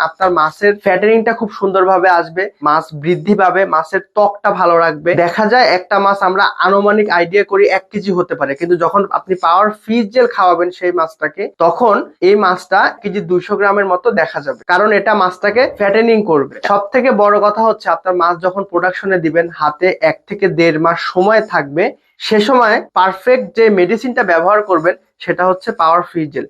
আপনার মাছের ফ্যাটারিংটা খুব সুন্দরভাবে আসবে, মাছ বৃদ্ধি পাবে, মাছের ত্বকটা ভালো রাখবে। দেখা যায় একটা মাছ আমরা আনুমানিক আইডিয়া করি 1 কেজি হতে পারে, কিন্তু যখন আপনি পাওয়ার ফিশ জেল খাওয়াবেন সেই মাছটাকে, তখন এই মাছটা কেজি 200 গ্রামের মতো দেখা যাবে, কারণ এটা মাছটাকে ফ্যাটেনিং করবে। সব থেকে বড় কথা হচ্ছে আপনার মাছ যখন প্রোডাকশনে দিবেন, হাতে 1 থেকে 1.5 মাস সময় থাকবে, সে সময় পারফেক্ট যে মেডিসিনটা ব্যবহার করবেন সেটা হচ্ছে পাওয়ার ফিশ জেল।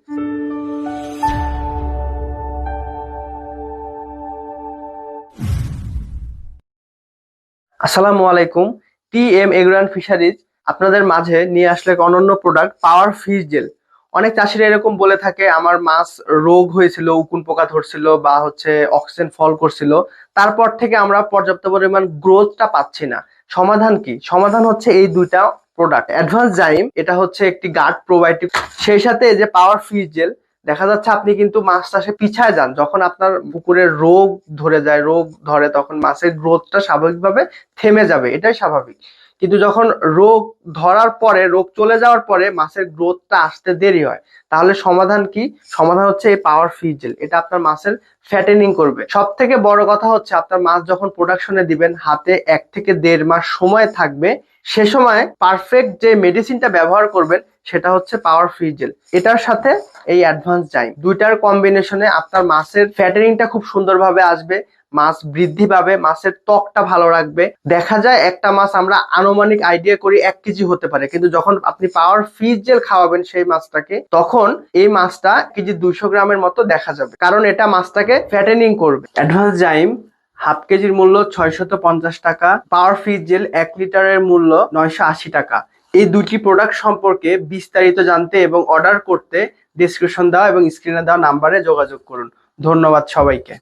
আসসালামু আলাইকুম। টিএম এগ্রো অ্যান্ড ফিশারিজ আপনাদের মাঝে নিয়ে আসলে এক অনন্য প্রোডাক্ট পাওয়ার ফিশ জেল। অনেক চাষিরা এরকম বলে থাকে, আমার মাছ রোগ হয়েছিল, উকুন পোকা ধরছিল বা হচ্ছে অক্সিজেন ফল করছিল, তারপর থেকে আমরা পর্যাপ্ত পরিমাণ গ্রোথটা পাচ্ছি না। সমাধান কি? সমাধান হচ্ছে এই দুইটা প্রোডাক্ট, অ্যাডভান্স জাইম, এটা হচ্ছে একটি গার্ড প্রোবায়োটিক, সেই সাথে এই যে পাওয়ার ফিশ জেল। দেখা যাচ্ছে আপনি কিন্তু মাছ চাষে পিছায় যান, যখন আপনার পুকুরে রোগ ধরে যায়, রোগ ধরে, তখন মাছের গ্রোথটা স্বাভাবিকভাবে থেমে যাবে, এটাই স্বাভাবিক। কিন্তু যখন রোগ ধরার পরে, রোগ চলে যাওয়ার পরে মাছের গ্রোথটা আসতে দেরি হয়। তাহলে সমাধান কি? সমাধান হচ্ছে এই পাওয়ার ফিশ জেল। এটা আপনার মাছের ফ্যাটেনিং করবে। সব থেকে বড় কথা হচ্ছে আপনার মাছ যখন প্রোডাকশনে দিবেন, হাতে 1 থেকে 1.5 মাস সময় থাকবে, সে সময় পারফেক্ট যে মেডিসিনটা ব্যবহার করবেন সেটা হচ্ছে পাওয়ার ফিশ জেল। এটার সাথে এই অ্যাডভান্স জাইম, দুইটার কম্বিনেশনে আপনার মাছের ফ্যাটারিংটা খুব সুন্দরভাবে আসবে, মাছ বৃদ্ধি পাবে, মাছের ত্বকটা ভালো রাখবে। দেখা যায় একটা মাছ আমরা আনুমানিক আইডিয়া করি 1 কেজি হতে পারে, কিন্তু যখন আপনি পাওয়ার ফিশ জেল খাওয়াবেন সেই মাছটাকে, তখন এই মাছটা কেজি 200 গ্রামের মতো দেখা যাবে, কারণ এটা মাছটাকে ফ্যাটেনিং করবে। অ্যাডভান্স জাইম হাফ কেজির মূল্য 650 টাকা, পাওয়ার ফিশ জেল 1 লিটারের মূল্য 980 টাকা। এই দুটি প্রোডাক্ট সম্পর্কে বিস্তারিত জানতে এবং অর্ডার করতে ডেসক্রিপশন দেওয়া এবং স্ক্রিনে দেওয়া নাম্বারে যোগাযোগ করুন। ধন্যবাদ সবাইকে।